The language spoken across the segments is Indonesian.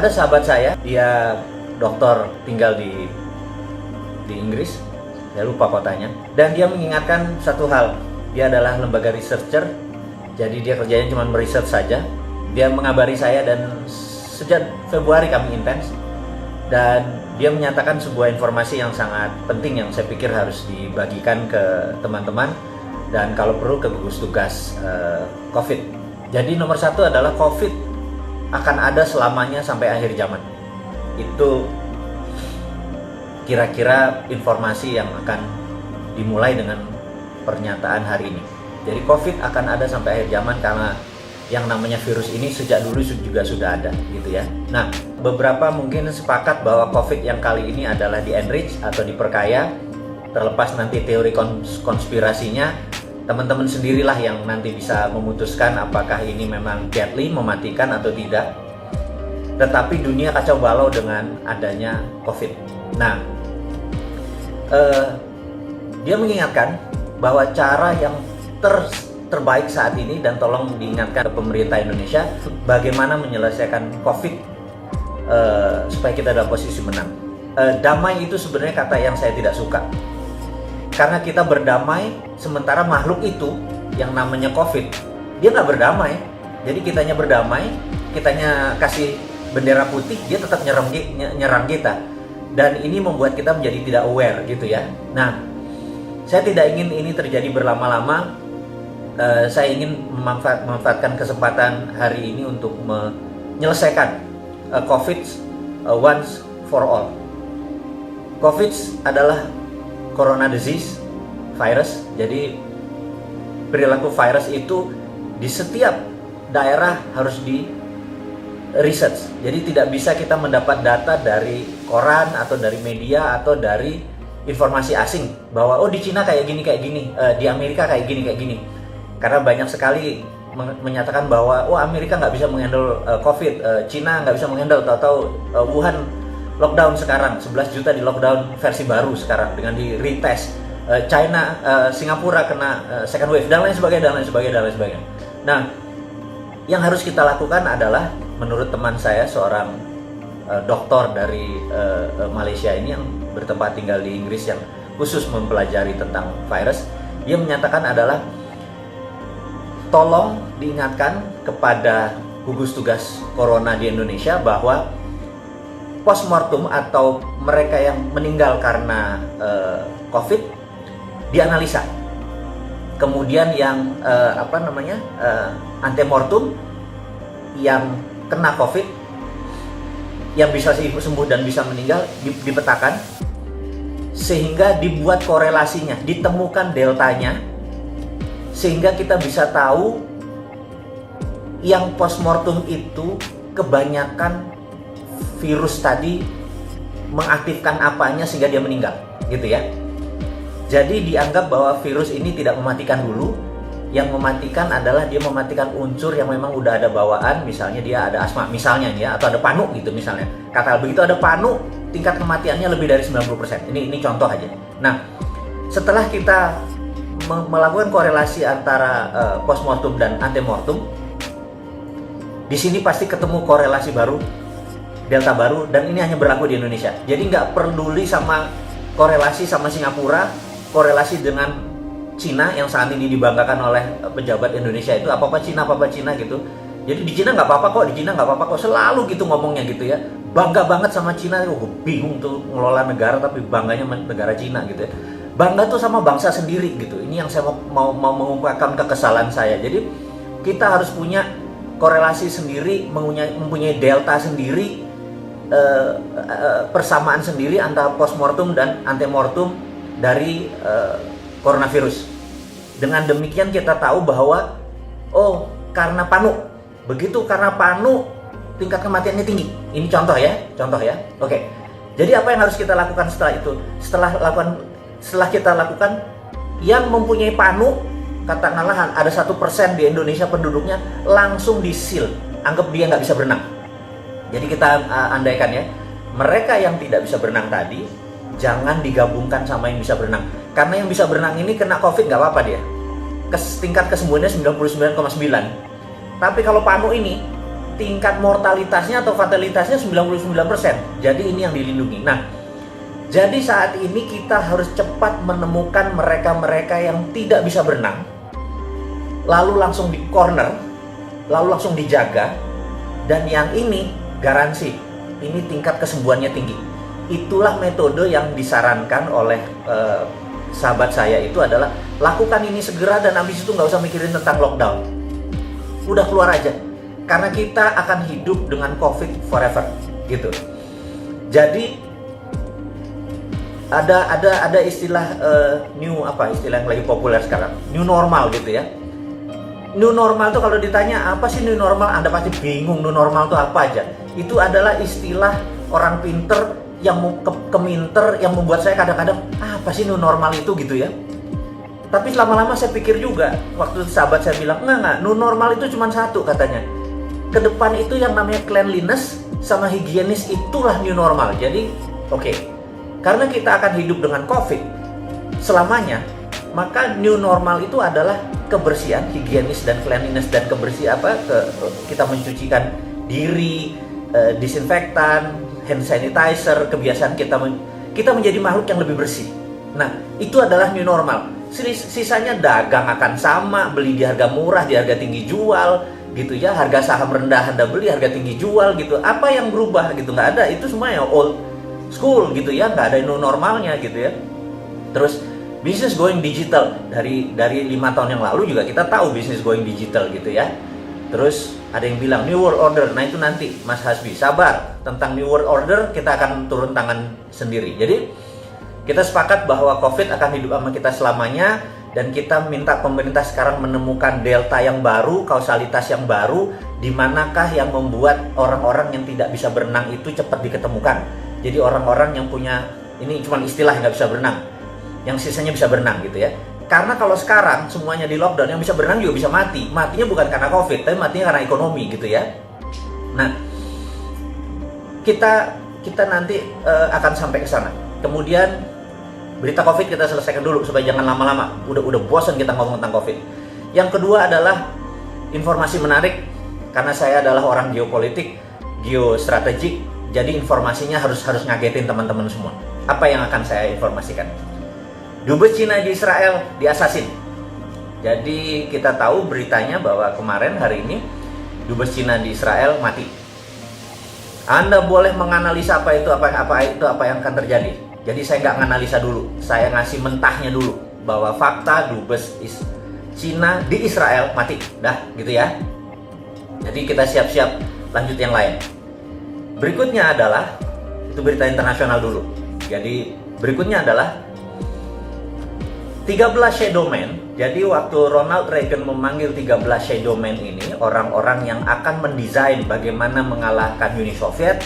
Ada sahabat saya, dia dokter tinggal di Inggris, saya lupa kotanya, dan dia mengingatkan satu hal. Dia adalah lembaga researcher, jadi dia kerjanya cuma meresearch saja. Dia mengabari saya dan sejak Februari kami intens, dan dia menyatakan sebuah informasi yang sangat penting yang saya pikir harus dibagikan ke teman-teman dan kalau perlu ke gugus tugas COVID. Jadi nomor satu adalah COVID akan ada selamanya sampai akhir zaman. Itu kira-kira informasi yang akan dimulai dengan pernyataan hari ini. Jadi COVID akan ada sampai akhir zaman karena yang namanya virus ini sejak dulu juga sudah ada gitu ya. Nah, beberapa mungkin sepakat bahwa COVID yang kali ini adalah di enrich atau diperkaya. Terlepas nanti teori konspirasinya, teman-teman sendirilah yang nanti bisa memutuskan apakah ini memang deadly, mematikan atau tidak. Tetapi dunia kacau balau dengan adanya COVID. Nah, dia mengingatkan bahwa cara yang terbaik saat ini, dan tolong diingatkan ke pemerintah Indonesia, bagaimana menyelesaikan COVID supaya kita dalam posisi menang. Damai itu sebenarnya kata yang saya tidak suka. Karena kita berdamai, sementara makhluk itu yang namanya COVID, dia nggak berdamai. Jadi kitanya berdamai, kitanya kasih bendera putih, dia tetap nyerang kita. Dan ini membuat kita menjadi tidak aware gitu ya. Nah, saya tidak ingin ini terjadi berlama-lama. Saya ingin memanfaatkan kesempatan hari ini untuk menyelesaikan COVID once for all. COVID adalah corona disease, virus. Jadi perilaku virus itu di setiap daerah harus di research. Jadi tidak bisa kita mendapat data dari koran atau dari media atau dari informasi asing bahwa oh di Cina kayak gini, di Amerika kayak gini. Karena banyak sekali menyatakan bahwa oh Amerika nggak bisa menghandle COVID, Cina nggak bisa menghandle, tahu-tahu Wuhan lockdown sekarang, 11 juta di lockdown versi baru sekarang dengan di retest. China, Singapura kena second wave dan lain sebagainya. Nah, yang harus kita lakukan adalah menurut teman saya, seorang dokter dari Malaysia ini yang bertempat tinggal di Inggris yang khusus mempelajari tentang virus, dia menyatakan adalah tolong diingatkan kepada gugus tugas corona di Indonesia bahwa postmortem atau mereka yang meninggal karena COVID dianalisa. Kemudian yang antemortem yang kena COVID yang bisa sembuh dan bisa meninggal dipetakan sehingga dibuat korelasinya, ditemukan deltanya sehingga kita bisa tahu yang postmortem itu kebanyakan virus tadi mengaktifkan apanya sehingga dia meninggal gitu ya. Jadi dianggap bahwa virus ini tidak mematikan dulu. Yang mematikan adalah dia mematikan unsur yang memang udah ada bawaan, misalnya dia ada asma misalnya ya, atau ada panu gitu misalnya. Kata begitu ada panu, tingkat kematiannya lebih dari 90%. Ini contoh aja. Nah, setelah kita melakukan korelasi antara postmortem dan antemortem, di sini pasti ketemu korelasi baru, delta baru, dan ini hanya berlaku di Indonesia. Jadi nggak peduli sama korelasi sama Singapura, korelasi dengan Cina yang saat ini dibanggakan oleh pejabat Indonesia itu apa-apa Cina gitu. Jadi di Cina nggak apa-apa kok, selalu gitu ngomongnya gitu ya. Bangga banget sama Cina, gue bingung tuh ngelola negara tapi bangganya negara Cina gitu ya. Bangga tuh sama bangsa sendiri gitu. Ini yang saya mau mengungkapkan kekesalan saya. Jadi kita harus punya korelasi sendiri, mempunyai delta sendiri, persamaan sendiri antara postmortem dan antemortem dari coronavirus. Dengan demikian kita tahu bahwa oh karena panu, begitu karena panu tingkat kematiannya tinggi. Ini contoh ya. Oke. Jadi apa yang harus kita lakukan setelah itu? Setelah kita lakukan, yang mempunyai panu, katakanlah ada 1% di Indonesia penduduknya, langsung di-seal, anggap dia nggak bisa berenang. Jadi kita andaikan ya, mereka yang tidak bisa berenang tadi jangan digabungkan sama yang bisa berenang. Karena yang bisa berenang ini kena COVID nggak apa-apa dia. Tingkat kesembuhannya 99,9. Tapi kalau panu ini tingkat mortalitasnya atau fatalitasnya 99%. Jadi ini yang dilindungi. Nah, jadi saat ini kita harus cepat menemukan mereka-mereka yang tidak bisa berenang, lalu langsung di corner, lalu langsung dijaga, dan yang ini garansi, ini tingkat kesembuhannya tinggi. Itulah metode yang disarankan oleh sahabat saya itu adalah lakukan ini segera dan habis itu nggak usah mikirin tentang lockdown. Udah keluar aja, karena kita akan hidup dengan COVID forever, gitu. Jadi ada istilah istilah yang lagi populer sekarang, new normal gitu ya. New normal tuh kalau ditanya apa sih new normal, Anda pasti bingung new normal tuh apa aja. Itu adalah istilah orang pinter yang keminter yang membuat saya kadang-kadang apa sih new normal itu gitu ya. Tapi lama-lama saya pikir juga, waktu sahabat saya bilang enggak, new normal itu cuma satu katanya. Ke depan itu yang namanya cleanliness sama higienis, itulah new normal. Jadi oke. Karena kita akan hidup dengan COVID selamanya, maka new normal itu adalah kebersihan, higienis dan cleanliness dan kebersihan kita mencucikan diri, disinfektan, hand sanitizer, kebiasaan kita menjadi makhluk yang lebih bersih. Nah, itu adalah new normal. Sisanya dagang akan sama, beli di harga murah, di harga tinggi jual, gitu ya. Harga saham rendah Anda beli, harga tinggi jual, gitu. Apa yang berubah gitu? Nggak ada. Itu semua ya old school gitu ya, nggak ada new normalnya gitu ya. Terus bisnis going digital dari 5 tahun yang lalu juga kita tahu bisnis going digital gitu ya. Terus ada yang bilang new world order, nah itu nanti Mas Hasbi sabar, tentang new world order kita akan turun tangan sendiri. Jadi kita sepakat bahwa COVID akan hidup sama kita selamanya, dan kita minta pemerintah sekarang menemukan delta yang baru, kausalitas yang baru, di manakah yang membuat orang-orang yang tidak bisa berenang itu cepat diketemukan. Jadi orang-orang yang punya, ini cuma istilah nggak bisa berenang, yang sisanya bisa berenang gitu ya. Karena kalau sekarang semuanya di lockdown, yang bisa berenang juga bisa mati. Matinya bukan karena COVID, tapi matinya karena ekonomi gitu ya. Nah, kita nanti akan sampai ke sana. Kemudian berita COVID kita selesaikan dulu supaya jangan lama-lama. Udah bosan kita ngomong tentang COVID. Yang kedua adalah informasi menarik, karena saya adalah orang geopolitik, geostrategik. Jadi informasinya harus ngagetin teman-teman semua. Apa yang akan saya informasikan? Dubes Cina di Israel diasasin. Jadi kita tahu beritanya bahwa kemarin hari ini Dubes Cina di Israel mati. Anda boleh menganalisa apa yang akan terjadi. Jadi saya nggak nganalisa dulu, saya ngasih mentahnya dulu bahwa fakta Dubes Cina di Israel mati. Dah gitu ya. Jadi kita siap-siap lanjut yang lain. Berikutnya adalah, itu berita internasional dulu. Jadi berikutnya adalah 13 shadow men. Jadi waktu Ronald Reagan memanggil 13 shadow men ini, orang-orang yang akan mendesain bagaimana mengalahkan Uni Soviet,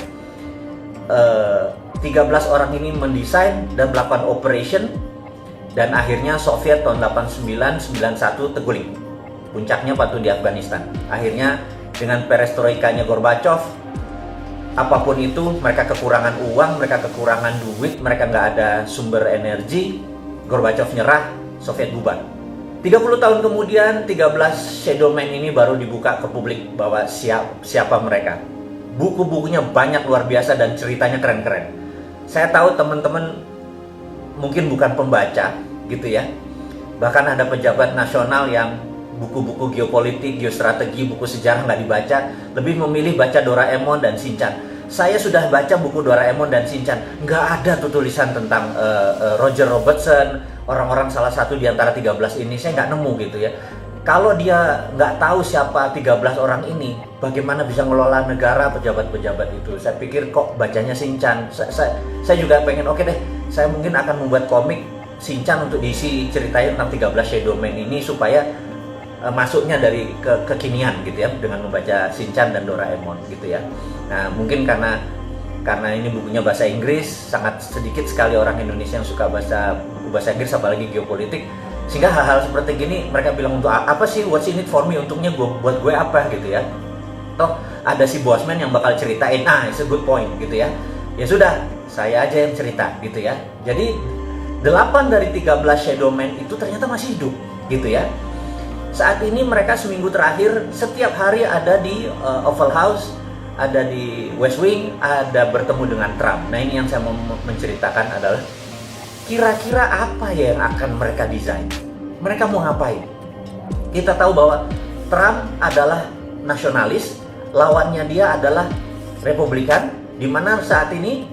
13 orang ini mendesain dan melakukan operation, dan akhirnya Soviet tahun 89-91 terguling. Puncaknya waktu di Afghanistan. Akhirnya dengan perestroikanya Gorbachev, apapun itu, mereka kekurangan uang, mereka kekurangan duit, mereka nggak ada sumber energi, Gorbachev nyerah, Soviet bubar. 30 tahun kemudian, 13 shadow men ini baru dibuka ke publik bahwa siapa mereka. Buku-bukunya banyak luar biasa dan ceritanya keren-keren. Saya tahu teman-teman mungkin bukan pembaca gitu ya. Bahkan ada pejabat nasional yang buku-buku geopolitik, geostrategi, buku sejarah nggak dibaca, lebih memilih baca Doraemon dan Shinchan. Saya sudah baca buku Doraemon dan Shinchan, nggak ada tuh tulisan tentang Roger Robertson, orang-orang salah satu di antara 13 ini, saya nggak nemu gitu ya. Kalau dia nggak tahu siapa 13 orang ini, bagaimana bisa ngelola negara, pejabat-pejabat itu? Saya pikir kok bacanya Shinchan. Saya juga pengen, oke deh, saya mungkin akan membuat komik Shinchan untuk diisi ceritain tentang 13 shadow men ini supaya masuknya dari kekinian gitu ya, dengan membaca Shinchan dan Doraemon gitu ya. Nah, mungkin karena ini bukunya bahasa Inggris, sangat sedikit sekali orang Indonesia yang suka buku bahasa Inggris, apalagi geopolitik, sehingga hal-hal seperti gini mereka bilang, untuk apa sih, what's in it for me, untungnya buat gue apa gitu ya. Toh ada si Bosman yang bakal ceritain, it's a good point gitu ya. Ya sudah, saya aja yang cerita gitu ya. Jadi 8 dari 13 shadow men itu ternyata masih hidup gitu ya. Saat ini mereka seminggu terakhir setiap hari ada di Oval House, ada di West Wing, ada bertemu dengan Trump. Nah, ini yang saya mau menceritakan adalah kira-kira apa ya yang akan mereka desain? Mereka mau ngapain? Kita tahu bahwa Trump adalah nasionalis, lawannya dia adalah Republikan, di mana saat ini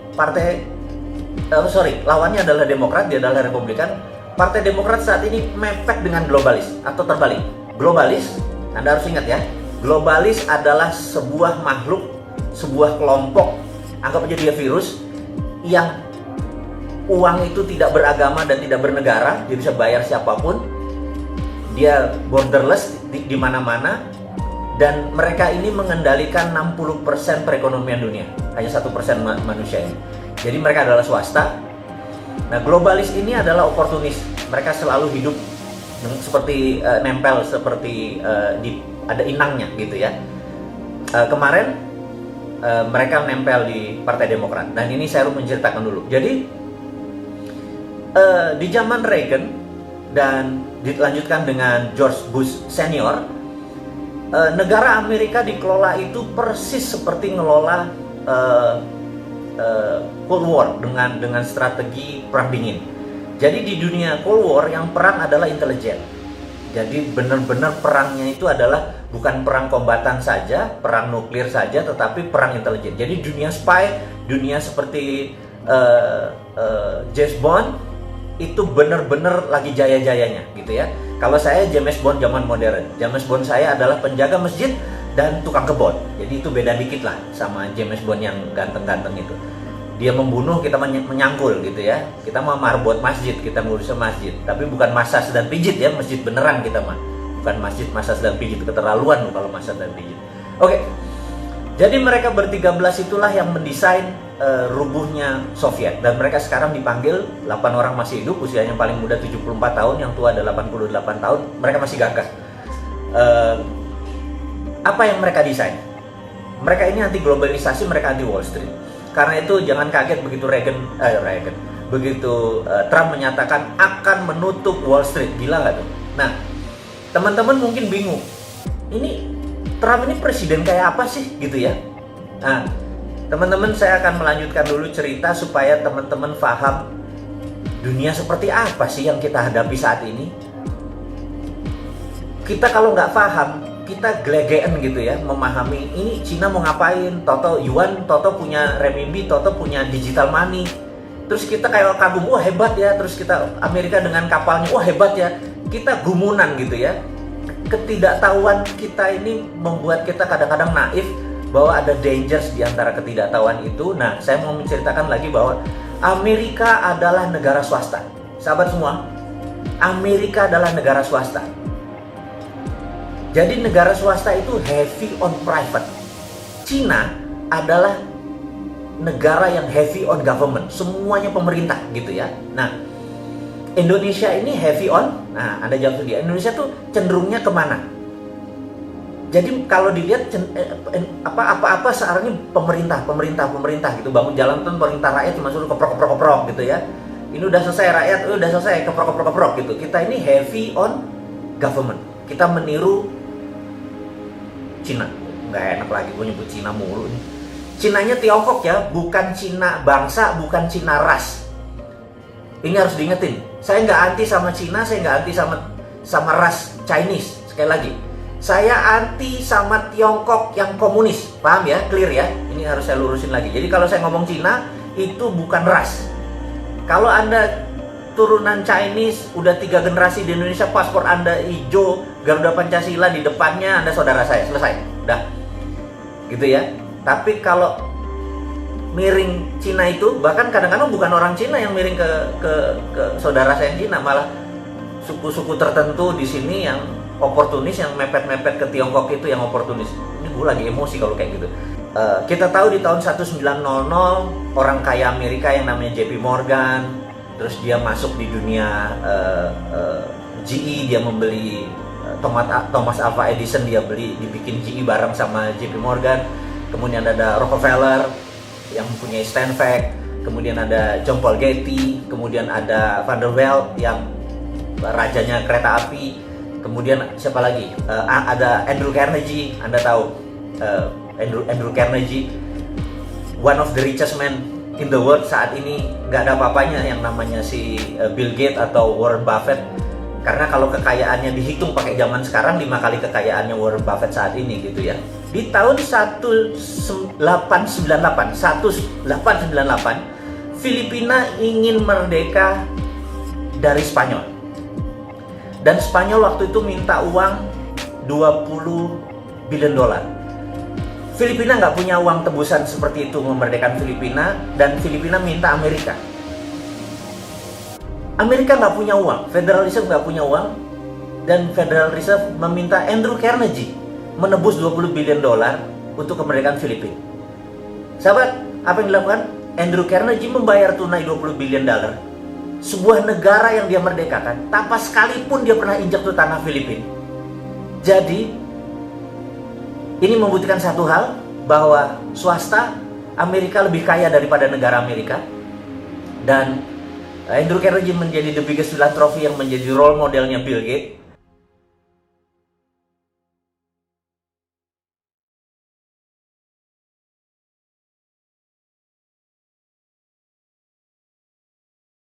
lawannya adalah Demokrat, dia adalah Republikan. Partai Demokrat saat ini mepet dengan globalis atau terbalik. Globalis, Anda harus ingat ya, globalis adalah sebuah makhluk, sebuah kelompok, anggap aja dia virus, yang uang itu tidak beragama dan tidak bernegara, dia bisa bayar siapapun, dia borderless di mana-mana, dan mereka ini mengendalikan 60% perekonomian dunia, hanya 1% manusia ini. Jadi mereka adalah swasta. Nah, globalis ini adalah oportunis, mereka selalu hidup seperti nempel, seperti ada inangnya gitu ya. Kemarin mereka nempel di Partai Demokrat, dan ini saya harus menceritakan dulu. Jadi di zaman Reagan dan dilanjutkan dengan George Bush senior, negara Amerika dikelola itu persis seperti ngelola Cold War dengan strategi perang dingin. Jadi di dunia Cold War yang perang adalah intelijen. Jadi benar-benar perangnya itu adalah bukan perang kombatan saja, perang nuklir saja, tetapi perang intelijen. Jadi dunia spy, dunia seperti James Bond itu benar-benar lagi jaya-jayanya gitu ya. Kalau saya James Bond zaman modern, James Bond saya adalah penjaga masjid dan tukang kebon. Jadi itu beda dikit lah sama James Bond yang ganteng-ganteng itu. Dia membunuh, kita menyangkul gitu ya. Kita mau marbot masjid, kita ngurus masjid, tapi bukan massage dan pijit ya, masjid beneran kita mah. Bukan masjid massage dan pijit, keterlaluan kalau massage dan pijit. Oke. Jadi mereka ber-13 itulah yang mendesain rubuhnya Soviet, dan mereka sekarang dipanggil, 8 orang masih hidup, usianya paling muda 74 tahun, yang tua ada 88 tahun, mereka masih gagah. Apa yang mereka desain? Mereka ini anti globalisasi, mereka anti Wall Street. Karena itu jangan kaget begitu Trump menyatakan akan menutup Wall Street. Gila nggak tuh? Nah, teman-teman mungkin bingung, ini Trump ini presiden kayak apa sih gitu ya? Nah, teman-teman, saya akan melanjutkan dulu cerita supaya teman-teman paham dunia seperti apa sih yang kita hadapi saat ini. Kita kalau nggak paham, kita gelegean gitu ya, memahami ini Cina mau ngapain, Toto Yuan, Toto punya renminbi, Toto punya digital money. Terus kita kayak kagum, wah hebat ya. Terus kita Amerika dengan kapalnya, wah hebat ya. Kita gumunan gitu ya. Ketidaktahuan kita ini membuat kita kadang-kadang naif bahwa ada dangers di antara ketidaktahuan itu. Nah, saya mau menceritakan lagi bahwa Amerika adalah negara swasta. Sahabat semua, Amerika adalah negara swasta. Jadi negara swasta itu heavy on private. Cina adalah negara yang heavy on government. Semuanya pemerintah gitu ya. Nah, Indonesia ini heavy on, nah Anda jawab sendiri, Indonesia tuh cenderungnya kemana? Jadi kalau dilihat apa-apa sekarang ini pemerintah gitu, bangun jalan tuh pemerintah, rakyat cuma suruh keprok gitu ya. Ini udah selesai rakyat, udah selesai keprok gitu. Kita ini heavy on government. Kita meniru Cina. Nggak enak lagi gue nyebut Cina mulu nih. Cinanya Tiongkok ya, bukan Cina bangsa, bukan Cina ras. Ini harus diingetin. Saya nggak anti sama Cina, saya nggak anti sama ras Chinese. Sekali lagi, saya anti sama Tiongkok yang komunis. Paham ya? Clear ya? Ini harus saya lurusin lagi. Jadi kalau saya ngomong Cina, itu bukan ras. Kalau Anda turunan Chinese, udah 3 generasi di Indonesia, paspor Anda hijau, Garuda Pancasila di depannya, Anda saudara saya, selesai, udah, gitu ya. Tapi kalau miring Cina itu, bahkan kadang-kadang bukan orang Cina yang miring ke saudara saya yang Cina, malah suku-suku tertentu di sini yang oportunis, yang mepet-mepet ke Tiongkok itu yang oportunis. Ini gue lagi emosi kalau kayak gitu. Kita tahu di tahun 1900 orang kaya Amerika yang namanya JP Morgan, terus dia masuk di dunia GE, dia membeli Thomas Alva Edison, dia dibikin GE bareng sama JP Morgan. Kemudian ada Rockefeller yang mempunyai Stanford, kemudian ada John Paul Getty, kemudian ada Vanderbilt yang rajanya kereta api, Kemudian siapa lagi? Ada Andrew Carnegie, Anda tahu Andrew Carnegie, one of the richest man in the world saat ini. Nggak ada apa-apanya yang namanya si Bill Gates atau Warren Buffett, karena kalau kekayaannya dihitung pakai zaman sekarang 5 kali kekayaannya Warren Buffett saat ini gitu ya. Di tahun 1898 Filipina ingin merdeka dari Spanyol, dan Spanyol waktu itu minta uang 20 billion dolar. Filipina nggak punya uang tebusan seperti itu memerdekakan Filipina, dan Filipina minta Amerika. Amerika nggak punya uang, Federal Reserve nggak punya uang, dan Federal Reserve meminta Andrew Carnegie menebus 20 billion dolar untuk kemerdekaan Filipina. Sahabat, apa yang dilakukan? Andrew Carnegie membayar tunai 20 billion dolar. Sebuah negara yang dia merdekakan, tanpa sekalipun dia pernah injak ke tanah Filipina. Jadi, ini membuktikan satu hal, bahwa swasta Amerika lebih kaya daripada negara Amerika. Dan Andrew Carnegie menjadi the biggest philanthropy yang menjadi role modelnya Bill Gates.